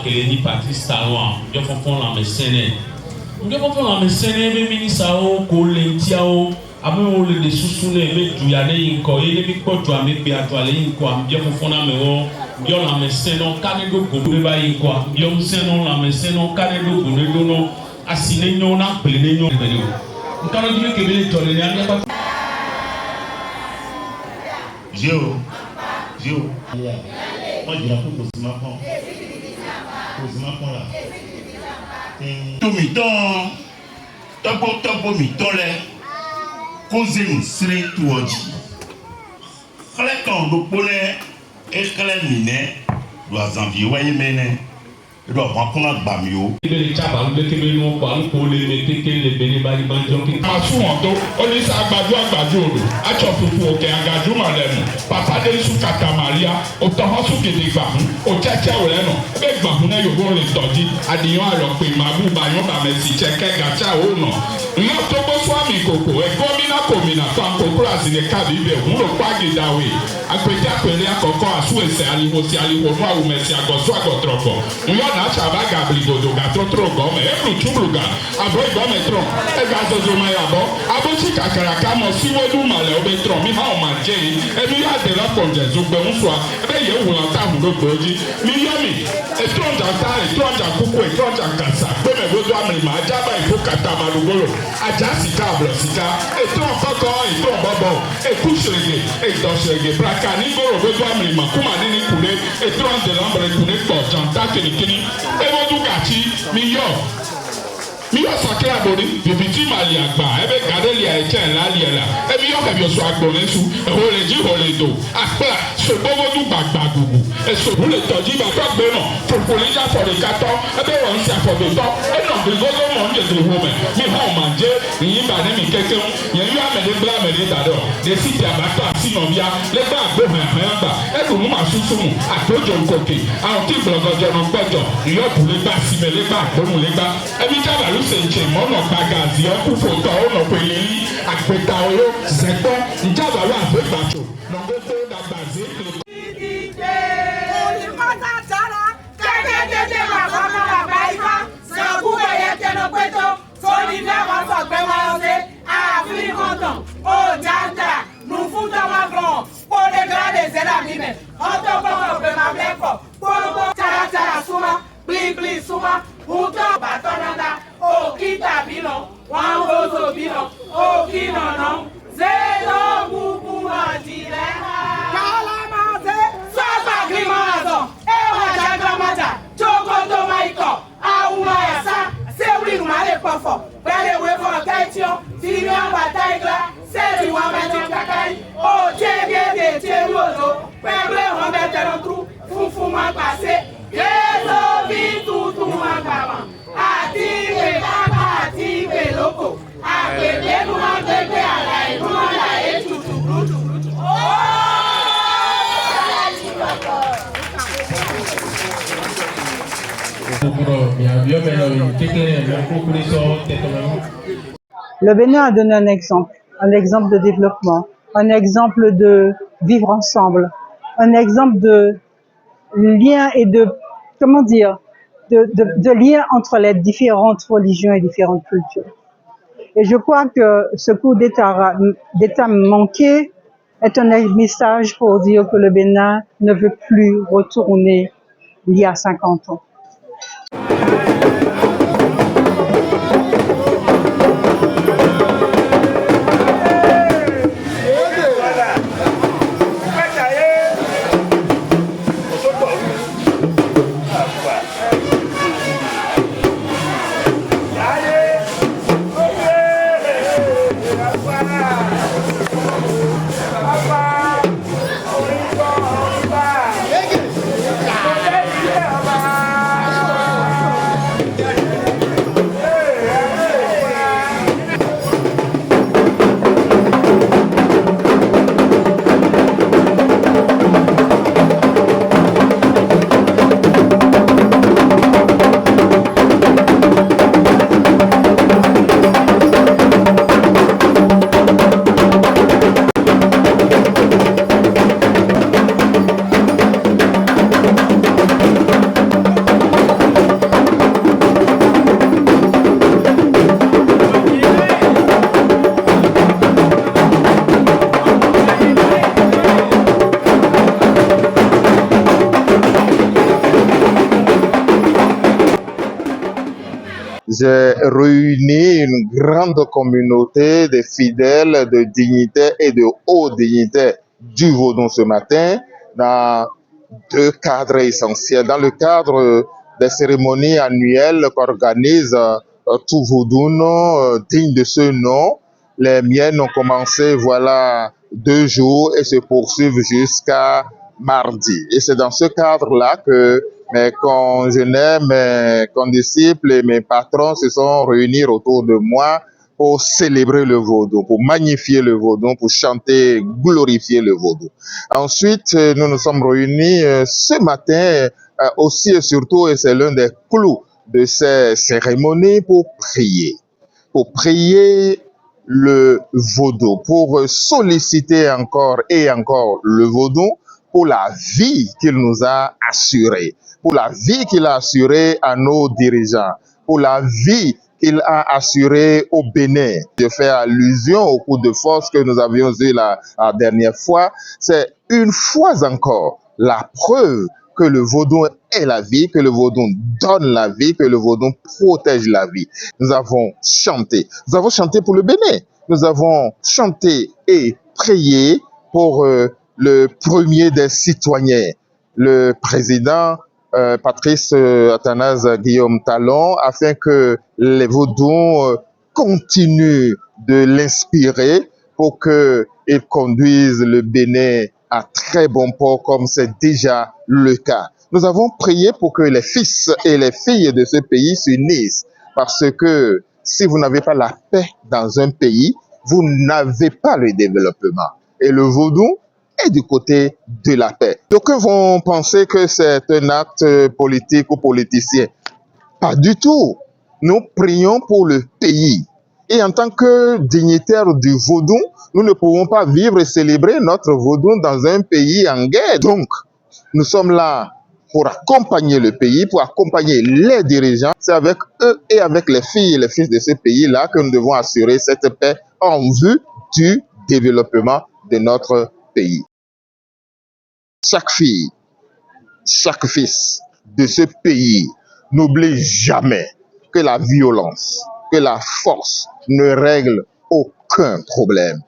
keleni Patrice Talon yo fofon la mesene yo fofon la mesene be ministre o ko lentia o ame o le de susune be duya le inko ile bi kpojo ame be ato ale inko am yo fofon na me o yo la mesene kane do gobe ba inko yo mseno la mesene kane do gobe do no asine nyo na pele ne nyo be ni o nkano di ke be to le ni am ya Géo, moi je raconte pour ce matin. Pour ce matin là. Tout mi temps, topo mi temps là. Causer une série tout aujourd'hui. Quand on pone et quand mine doit envier voyez mener. Il doit prendre bamio. Le chaba le kebe no kwa ko le meteke le bene bali banjo ki asu onto oni sa agbadu odo acho fufu oke agaju malemu papa de su kata maria o to hosu gede gba o cheche o le no be gba hun na yobo le toji adiyan aro pe mabu bayan ba mesi cheke gacha o no nlo to bo swami koko e gomina fa kokura si le kabi be hun ro pa gidawe agbeja pele akoko asu ese aliwo si aliwo no awu mesi agoso agotropo nlo na chaba gabri godo gatrotro gome e plutubluga abo gome tron e gazozo ma yabo abo si kakara kamo siwodu male obetro mi ha o ma je e mi ya de la konje zugbe nso a e be ye wula ta hu do goji mi yomi e tronja ta e tronja kuku e tronja kasa pe me godo amri ma jaba e kata malugoro aja sika bro sika e tron koko e tron bobo e kushrege e doshrege braka ni goro godo amri ma kuma ni kule e tron de lambre kune ko janta kini ebodu gachi mi yo sakira boni bibiti mali agba ebe gadeli a eche la liela ebi yo ke bi so agbon su hole do akpa so bobodu gbagba gugu e so hule toji ba to gbe no populisha for the kato ebe won si for the top e no bi gogo mo nje de home mi ha o manje yin ba ni mi keke yen yo amede bla amede dado de city abato asi no bia le gba agbo he gba e du mu ma susu mu akojo nkoke awon ti blogojo no gbojo yo bule gba si me le gba agbo mu le gba ebi jaba senche mono bagazi okufoto ono peleli agbeta oyo zepo njaba wa agbacho no gogo dagbaze Suma, Uta Batonanda, O Kita Bino, Wan Gozo Bino, O Kino no, Zelo Bukuma Dilema, Kalamaze, Sasa Grimazo, Ewa Jagamata, Chogo Tomaiko, Auma Yasa, Sewi Male Pofo, Pele Wevo Kaitio, Tirian Bataigla, Seri Wamete Kakai, O Chege Cheruozo, Pele Wamete Rotru, Fufuma Pase, Yezo Vitu Tumagama, Ative Baba, Ative Loco, Ative Numagebe, Alai, Numala, Etutu, Brutu. Le Bénin a donné un exemple de développement, un exemple de vivre ensemble, un exemple de lien et de, comment dire, de lien entre les différentes religions et différentes cultures. Et je crois que ce coup d'État manqué est un message pour dire que le Bénin ne veut plus retourner il y a 50 ans. Baba, j'ai réuni une grande communauté de fidèles, de dignitaires et de hauts dignitaires du Vaudon ce matin dans deux cadres essentiels. Dans le cadre des cérémonies annuelles qu'organise tout Vaudon digne de ce nom. Les miennes ont commencé, voilà, 2 jours et se poursuivent jusqu'à mardi. Et c'est dans ce cadre-là que mes congénères, mes condisciples et mes patrons se sont réunis autour de moi pour célébrer le Vaudon, pour magnifier le Vaudon, pour chanter, glorifier le Vaudon. Ensuite, nous nous sommes réunis ce matin aussi et surtout, et c'est l'un des clous de ces cérémonies, pour prier le Vaudon, pour solliciter encore et encore le Vaudon pour la vie qu'il nous a assurée, pour la vie qu'il a assurée à nos dirigeants, pour la vie qu'il a assurée au Bénin. Je fais allusion au coup de force que nous avions eu la dernière fois. C'est une fois encore la preuve que le Vaudon est la vie, que le Vaudon donne la vie, que le Vaudon protège la vie. Nous avons chanté pour le Bénin. Nous avons chanté et prié pour le premier des citoyens, le président Patrice Athanase Guillaume Talon, afin que les Vaudons continuent de l'inspirer pour qu'il conduise le Bénin à très bon port, comme c'est déjà le cas. Nous avons prié pour que les fils et les filles de ce pays s'unissent, parce que si vous n'avez pas la paix dans un pays, vous n'avez pas le développement. Et le Vaudon est du côté de la paix. Donc, vont penser que c'est un acte politique ou politicien. Pas du tout. Nous prions pour le pays. Et en tant que dignitaires du Vaudon, nous ne pouvons pas vivre et célébrer notre Vaudon dans un pays en guerre. Donc, nous sommes là pour accompagner le pays, pour accompagner les dirigeants. C'est avec eux et avec les filles et les fils de ce pays-là que nous devons assurer cette paix en vue du développement de notre pays. Chaque fille, chaque fils de ce pays n'oublie jamais que la violence, que la force ne règle aucun problème.